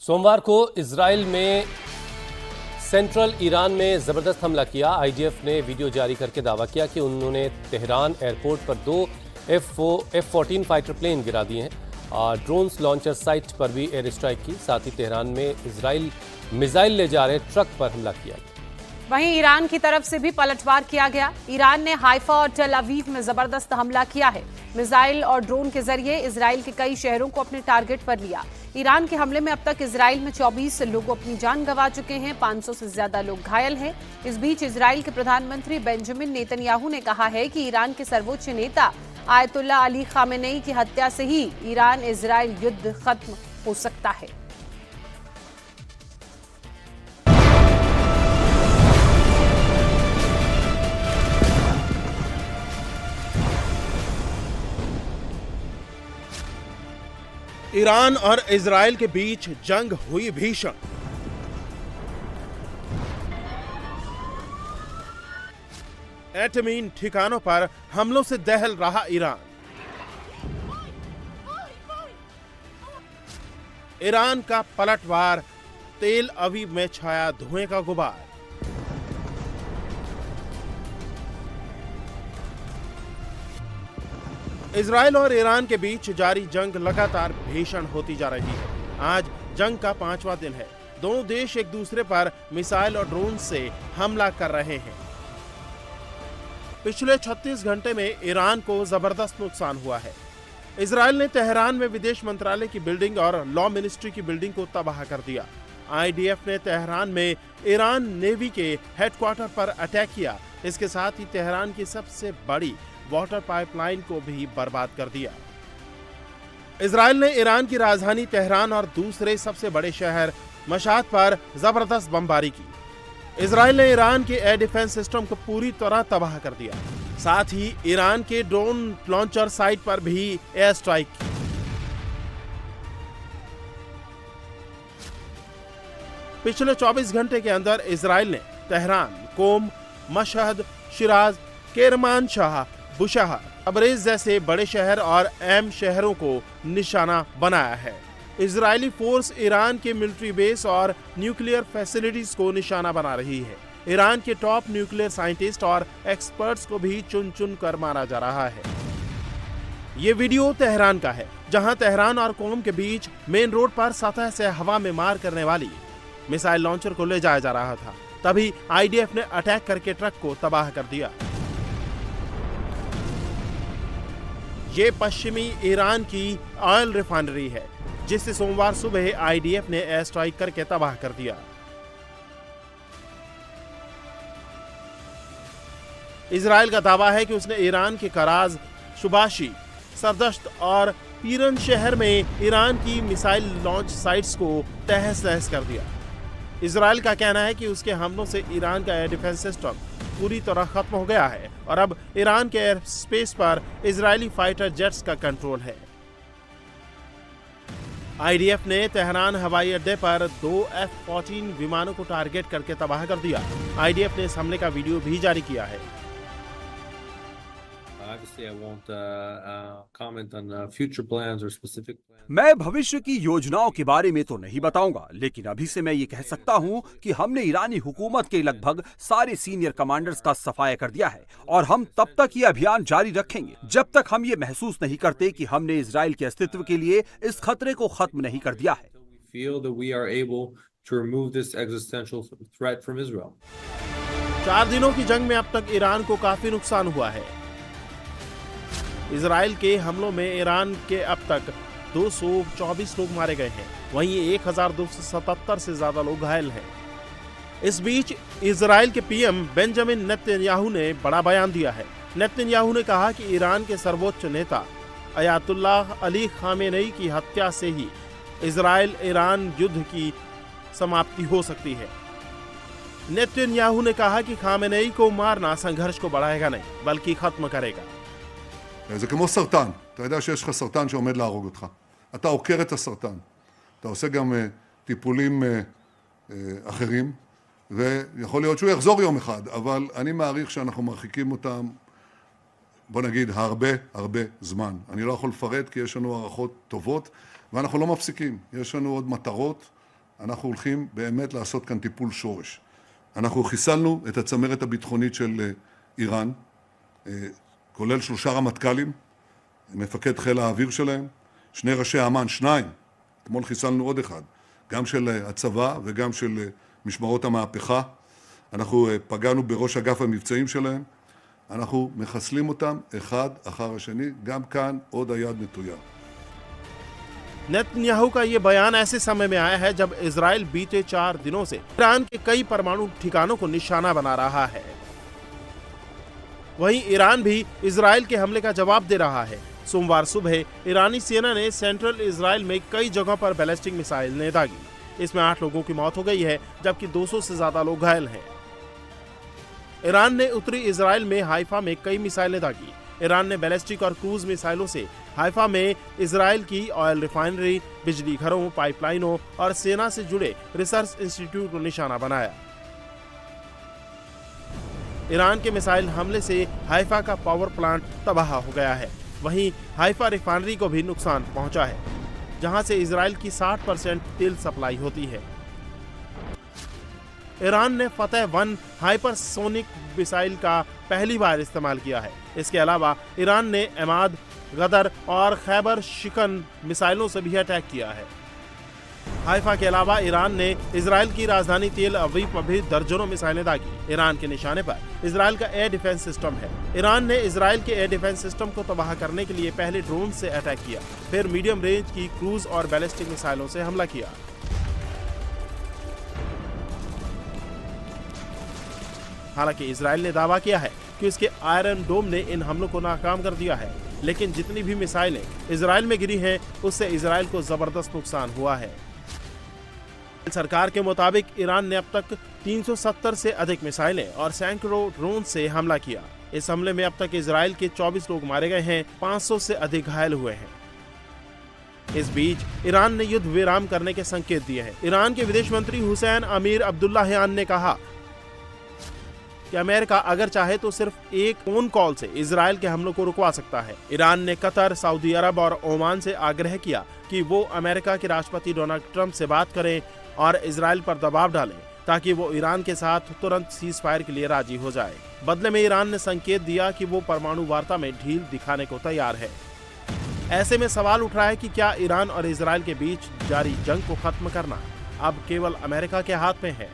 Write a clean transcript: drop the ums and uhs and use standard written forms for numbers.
सोमवार को इजराइल में सेंट्रल ईरान में जबरदस्त हमला किया। आईडीएफ ने वीडियो जारी करके दावा किया कि उन्होंने तेहरान एयरपोर्ट पर 2 F-14 फाइटर प्लेन गिरा दिए हैं और ड्रोन्स लॉन्चर साइट पर भी एयर स्ट्राइक की। साथ ही तेहरान में इजराइल मिसाइल ले जा रहे ट्रक पर हमला किया। वहीं ईरान की तरफ से भी पलटवार किया गया। ईरान ने हाइफा और टेल अवीव में जबरदस्त हमला किया है। मिसाइल और ड्रोन के जरिए इजराइल के कई शहरों को अपने टारगेट पर लिया। ईरान के हमले में अब तक इजराइल में 24 लोग अपनी जान गंवा चुके हैं, 500 से ज्यादा लोग घायल हैं। इस बीच इजराइल के प्रधानमंत्री बेंजामिन नेतन्याहू ने कहा है कि ईरान के सर्वोच्च नेता आयतुल्ला अली खामेनेई की हत्या से ही ईरान इजराइल युद्ध खत्म हो सकता है। ईरान और इजराइल के बीच जंग हुई भीषण। एटमी ठिकानों पर हमलों से दहल रहा ईरान। ईरान का पलटवार, तेल अवीव में छाया धुएं का गुबार। इजराइल और ईरान के बीच जारी जंग लगातार भीषण होती जा रही है। आज जंग का 5वां दिन है। दोनों देश एक दूसरे पर मिसाइल और ड्रोन से हमला कर रहे हैं। पिछले 36 घंटे में ईरान को जबरदस्त नुकसान हुआ है। इजराइल ने तेहरान में विदेश मंत्रालय की बिल्डिंग और लॉ मिनिस्ट्री की बिल्डिंग को तबाह कर दिया। आईडीएफ ने तेहरान में ईरान नेवी के हेडक्वार्टर पर अटैक किया। इसके साथ ही तेहरान की सबसे बड़ी वाटर पाइपलाइन को भी बर्बाद कर दिया। इजराइल ने ईरान की राजधानी तेहरान और दूसरे सबसे बड़े शहर मशाद पर जबरदस्त बमबारी की। इजराइल ने ईरान के एयर डिफेंस सिस्टम को पूरी तरह तबाह कर दिया। साथ ही ईरान के ड्रोन लॉन्चर साइट पर भी एयर स्ट्राइक की। पिछले 24 घंटे के अंदर इजराइल ने तेहरान, कोम, मशहद, शिराज, केरमानशाह, बुशहर, तबरेज जैसे बड़े शहर और अहम शहरों को निशाना बनाया है। इजरायली फोर्स ईरान के मिलिट्री बेस और न्यूक्लियर फैसिलिटीज को निशाना बना रही है। ईरान के टॉप न्यूक्लियर साइंटिस्ट और एक्सपर्ट्स को भी चुन चुन कर मारा जा रहा है। ये वीडियो तेहरान का है, जहां तेहरान और कोम के बीच मेन रोड पर सतह से हवा में मार करने वाली मिसाइल लॉन्चर को ले जाया जा रहा था। तभी आईडीएफ ने अटैक करके ट्रक को तबाह कर दिया। ये पश्चिमी ईरान की ऑयल रिफाइनरी है, जिसे सोमवार सुबह आईडीएफ ने एयर स्ट्राइक करके तबाह कर दिया। इजराइल का दावा है कि उसने ईरान के कराज, शुबाशी, सरदश्त और पीरन शहर में ईरान की मिसाइल लॉन्च साइट्स को तहस नहस कर दिया। इजराइल का कहना है कि उसके हमलों से ईरान का एयर डिफेंस सिस्टम पूरी तरह खत्म हो गया है और अब ईरान के एयर स्पेस पर इजरायली फाइटर जेट्स का कंट्रोल है। आईडीएफ ने तेहरान हवाई अड्डे पर 2 F-14 विमानों को टारगेट करके तबाह कर दिया। आईडीएफ ने इस हमले का वीडियो भी जारी किया है। मैं भविष्य की योजनाओं के बारे में तो नहीं बताऊंगा, लेकिन अभी से मैं ये कह सकता हूं कि हमने ईरानी हुकूमत के लगभग सारे सीनियर कमांडर्स का सफाया कर दिया है और हम तब तक ये अभियान जारी रखेंगे जब तक हम ये महसूस नहीं करते कि हमने इजराइल के अस्तित्व के लिए इस खतरे को खत्म नहीं कर दिया है। 4 दिनों की जंग में अब तक ईरान को काफी नुकसान हुआ है। इजराइल के हमलों में ईरान के अब तक 224 लोग मारे गए हैं, वहीं 1277 से ज्यादा लोग घायल हैं। इस बीच इजराइल के पीएम बेंजामिन नेतन्याहू ने बड़ा बयान दिया है। नेतन्याहू ने कहा कि ईरान के सर्वोच्च नेता आयतुल्ला अली खामेनेई की हत्या से ही इजराइल ईरान युद्ध की समाप्ति हो सकती है। नेतन्याहू ने कहा कि खामेनेई को मारना संघर्ष को बढ़ाएगा नहीं, बल्कि खत्म करेगा। זה כמו סרטן, אתה יודע שיש לך סרטן שעומד להרוג אותך. אתה עוקר את הסרטן, אתה עושה גם טיפולים אחרים, ויכול להיות שהוא יחזור יום אחד, אבל אני מעריך שאנחנו מרחיקים אותם, בוא נגיד, הרבה זמן. אני לא יכול לפרט כי יש לנו הערכות טובות, ואנחנו לא מפסיקים. יש לנו עוד מטרות, אנחנו הולכים באמת לעשות כאן טיפול שורש. אנחנו חיסלנו את הצמרת הביטחונית של איראן, כולל 3 רמטכ"לים, מפקד חיל האוויר שלהם, 2 ראשי אמ"ן, 2, אתמול חיסלנו עוד אחד, גם של הצבא וגם של משמרות המהפכה. אנחנו פגענו בראש אגף המבצעים שלהם, אנחנו מחסלים אותם אחד אחר השני, גם כאן עוד היד נטויה. नेतन्याहू का ये बयान ऐसे समय में आया है जब इजराइल बीते 4 दिनों से ईरान के कई परमाणु ठिकानों को निशाना बना रहा है। वहीं ईरान भी इजराइल के हमले का जवाब दे रहा है। सोमवार सुबह ईरानी सेना ने सेंट्रल इजराइल में कई जगहों पर बैलिस्टिक मिसाइलें दागी। इसमें 8 लोगों की मौत हो गई है, जबकि 200 से ज्यादा लोग घायल हैं। ईरान ने उत्तरी इजराइल में हाइफा में कई मिसाइलें दागी। ईरान ने बैलिस्टिक और क्रूज मिसाइलों से हाइफा में इजराइल की ऑयल रिफाइनरी, बिजली घरों, पाइपलाइनों और सेना से जुड़े रिसर्च इंस्टीट्यूट को निशाना बनाया। ईरान के मिसाइल हमले से हाइफा का पावर प्लांट तबाह हो गया है। वहीं हाइफा रिफाइनरी को भी नुकसान पहुंचा है, जहां से इजराइल की 60% तेल सप्लाई होती है। ईरान ने फतेह 1 हाइपरसोनिक मिसाइल का पहली बार इस्तेमाल किया है। इसके अलावा ईरान ने एमाद, गदर और खैबर शिकन मिसाइलों से भी अटैक किया है। हाइफा के अलावा ईरान ने इजराइल की राजधानी तेल अवीव पर भी दर्जनों मिसाइलें दागी। ईरान के निशाने पर इजराइल का एयर डिफेंस सिस्टम है। ईरान ने इजराइल के एयर डिफेंस सिस्टम को तबाह करने के लिए पहले ड्रोन से अटैक किया, फिर मीडियम रेंज की क्रूज और बैलिस्टिक मिसाइलों से हमला किया। हालांकि इजराइल ने दावा किया है कि उसके आयरन डोम ने इन हमलों को नाकाम कर दिया है, लेकिन जितनी भी मिसाइलें इजराइल में गिरी हैं, उससे इजराइल को जबरदस्त नुकसान हुआ है। सरकार के मुताबिक ईरान ने अब तक 370 से अधिक मिसाइलें और सैकड़ों ड्रोन से हमला किया। इस हमले में अब तक इजराइल के 24 लोग मारे गए हैं, 500 से अधिक घायल हुए हैं। इस बीच ईरान ने युद्ध विराम करने के संकेत दिए हैं। ईरान के विदेश मंत्री हुसैन अमीर अब्दुल्लाहियान ने कहा कि अमेरिका अगर चाहे तो सिर्फ एक फोन कॉल से इजराइल के हमलों को रुकवा सकता है। ईरान ने कतर, सऊदी अरब और ओमान से आग्रह किया कि वो अमेरिका के राष्ट्रपति डोनाल्ड ट्रंप से बात करें और इजराइल पर दबाव डालें, ताकि वो ईरान के साथ तुरंत सीज फायर के लिए राजी हो जाए। बदले में ईरान ने संकेत दिया कि वो परमाणु वार्ता में ढील दिखाने को तैयार है। ऐसे में सवाल उठ रहा है कि क्या ईरान और इजराइल के बीच जारी जंग को खत्म करना अब केवल अमेरिका के हाथ में है।